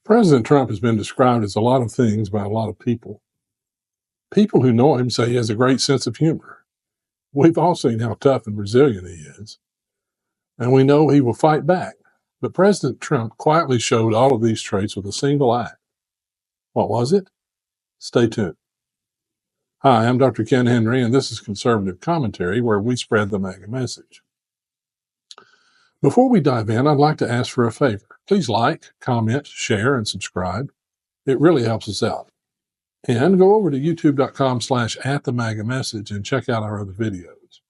President Trump has been described as a lot of things by a lot of people. People who know him say he has a great sense of humor. We've all seen how tough and resilient he is, and we know he will fight back. But President Trump quietly showed all of these traits with a single act. What was it? Stay tuned. Hi, I'm Dr. Ken Henry, and this is Conservative Commentary, where we spread the MAGA message. Before we dive in, I'd like to ask for a favor. Please like, comment, share, and subscribe. It really helps us out. And go over to youtube.com/@themagamessage and check out our other videos.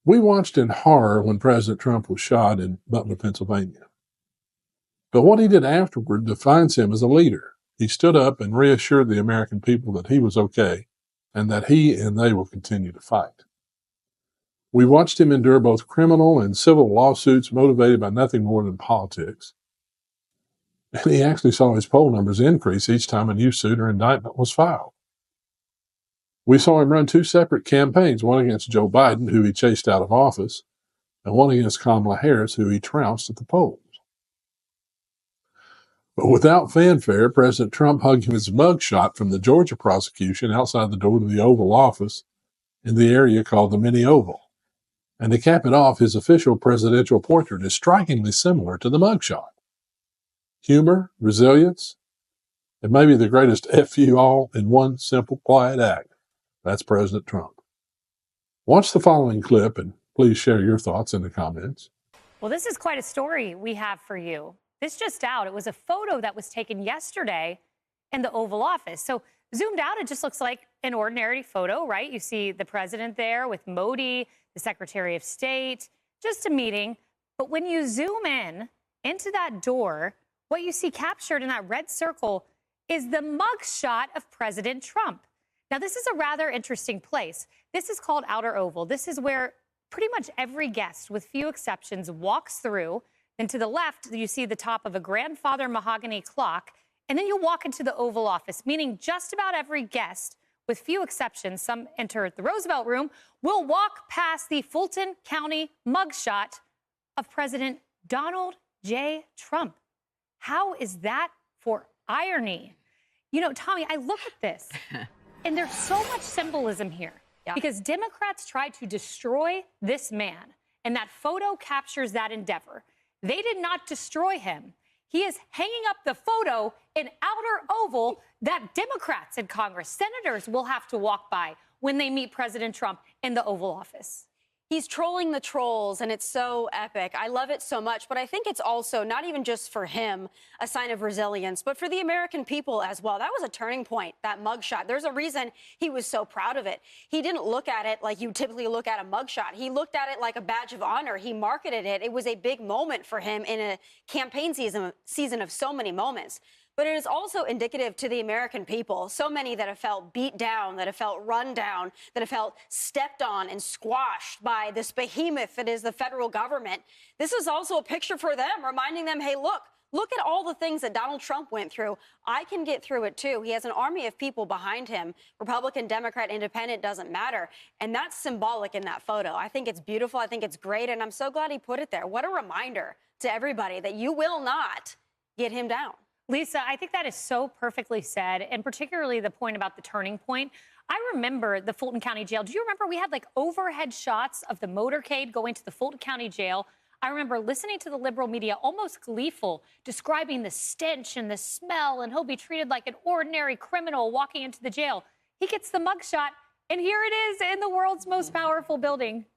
We watched in horror when President Trump was shot in Butler, Pennsylvania. But what he did afterward defines him as a leader. He stood up and reassured the American people that he was okay and that he and they will continue to fight. We watched him endure both criminal and civil lawsuits motivated by nothing more than politics. And he actually saw his poll numbers increase each time a new suit or indictment was filed. We saw him run two separate campaigns, one against Joe Biden, who he chased out of office, and one against Kamala Harris, who he trounced at the polls. But without fanfare, President Trump hugged his mugshot from the Georgia prosecution outside the door to the Oval Office in the area called the Mini Oval. And to cap it off, his official presidential portrait is strikingly similar to the mugshot. Humor, resilience, and maybe the greatest F you all in one simple, quiet act. That's President Trump. Watch the following clip and please share your thoughts in the comments. Well, this is quite a story we have for you. This just out. It was a photo that was taken yesterday in the Oval Office. So zoomed out, it just looks like an ordinary photo, right? You see the president there with Modi, the Secretary of State, just a meeting. But when you zoom in into that door, what you see captured in that red circle is the mugshot of President Trump. Now, this is a rather interesting place. This is called Outer Oval. This is where pretty much every guest, with few exceptions, walks through. Then to the left, you see the top of a grandfather mahogany clock. And then you walk into the Oval Office, meaning just about every guest, with few exceptions, some enter the Roosevelt Room, will walk past the Fulton County mugshot of President Donald J. Trump. How is that for irony? You know, Tommy, I look at this, and there's so much symbolism here. Yeah. Because Democrats tried to destroy this man, and that photo captures that endeavor. They did not destroy him. He is hanging up the photo in Outer Oval that Democrats in Congress, senators, will have to walk by when they meet President Trump in the Oval Office. He's trolling the trolls, and it's so epic. I love it so much, but I think it's also not even just for him a sign of resilience, but for the American people as well. That was a turning point, that mugshot. There's a reason he was so proud of it. He didn't look at it like you typically look at a mugshot. He looked at it like a badge of honor. He marketed it. It was a big moment for him in a campaign season of so many moments. But it is also indicative to the American people, so many that have felt beat down, that have felt run down, that have felt stepped on and squashed by this behemoth that is the federal government. This is also a picture for them, reminding them, hey, look at all the things that Donald Trump went through. I can get through it, too. He has an army of people behind him. Republican, Democrat, Independent, doesn't matter. And that's symbolic in that photo. I think it's beautiful. I think it's great. And I'm so glad he put it there. What a reminder to everybody that you will not get him down. Lisa, I think that is so perfectly said, and particularly the point about the turning point. I remember the Fulton County Jail. Do you remember we had like overhead shots of the motorcade going to the Fulton County Jail? I remember listening to the liberal media, almost gleeful, describing the stench and the smell, and he'll be treated like an ordinary criminal walking into the jail. He gets the mugshot, and here it is in the world's most powerful building.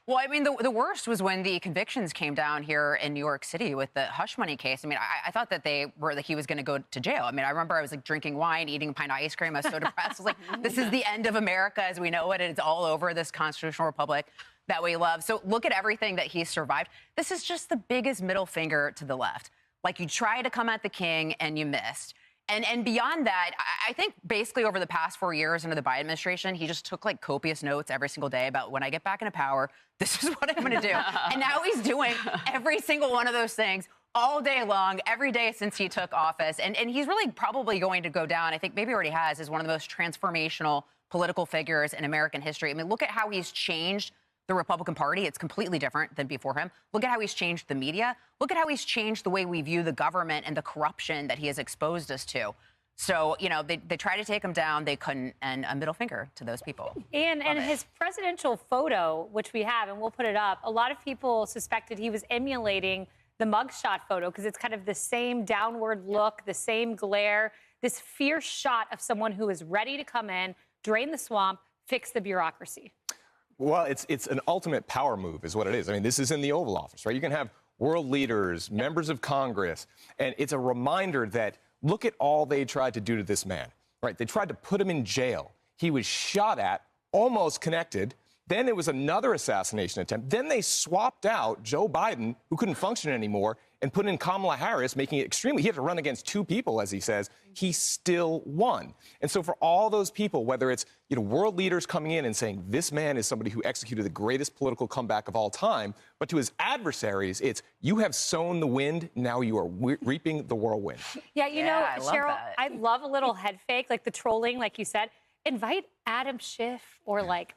Well, I mean, the worst was when the convictions came down here in New York City with the hush money case. I mean, I thought that he was going to go to jail. I mean, I remember I was like drinking wine, eating a pint of ice cream. I was so depressed. I was like, this is the end of America as we know it. And it's all over, this constitutional republic that we love. So look at everything that he survived. This is just the biggest middle finger to the left. Like, you tried to come at the king and you missed. And beyond that, I think basically over the past 4 years under the Biden administration, he just took like copious notes every single day about when I get back into power, this is what I'm going to do. And now he's doing every single one of those things all day long, every day since he took office. And he's really probably going to go down, I think maybe already has, as one of the most transformational political figures in American history. I mean, look at how he's changed the Republican Party. It's completely different than before him. Look at how he's changed the media. Look at how he's changed the way we view the government and the corruption that he has exposed us to. So, you know, they tried to take him down. They couldn't. And a middle finger to those people. And his presidential photo, which we have, and we'll put it up, a lot of people suspected he was emulating the mugshot photo because it's kind of the same downward look, the same glare, this fierce shot of someone who is ready to come in, drain the swamp, fix the bureaucracy. Well, it's an ultimate power move is what it is. I mean, this is in the Oval Office, right? You can have world leaders, members of Congress, and it's a reminder that look at all they tried to do to this man, right? They tried to put him in jail. He was shot at, almost connected. Then there was another assassination attempt. Then they swapped out Joe Biden, who couldn't function anymore, and put in Kamala Harris, making it extremely, he had to run against two people, as he says. He still won. And so for all those people, whether it's, you know, world leaders coming in and saying, this man is somebody who executed the greatest political comeback of all time, but to his adversaries, it's, you have sown the wind, now you are reaping the whirlwind. Yeah, you know, I love Cheryl, that. I love a little head fake, like the trolling, like you said. Invite Adam Schiff or like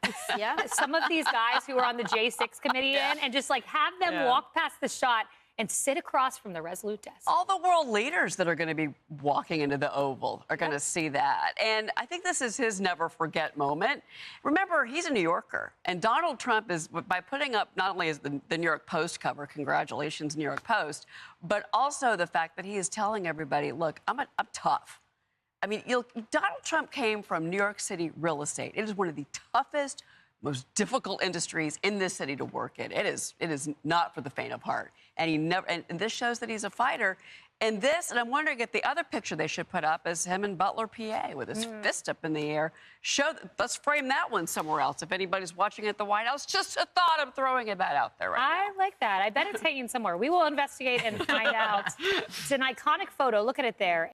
some of these guys who are on the J6 committee and just like have them walk past the shot and sit across from the Resolute desk. All the world leaders that are going to be walking into the Oval are going to see that. And I think this is his never forget moment. Remember, he's a New Yorker. And Donald Trump is, by putting up not only as the New York Post cover, congratulations, New York Post, but also the fact that he is telling everybody, look, I'm tough. I mean, Donald Trump came from New York City real estate. It is one of the toughest, most difficult industries in this city to work in. It is not for the faint of heart. And he never. And this shows that he's a fighter. And this, and I'm wondering if the other picture they should put up is him in Butler, PA, with his fist up in the air. Let's frame that one somewhere else. If anybody's watching at the White House, just a thought. I'm throwing it out there right now. I like that. I bet it's hanging somewhere. We will investigate and find out. It's an iconic photo. Look at it there.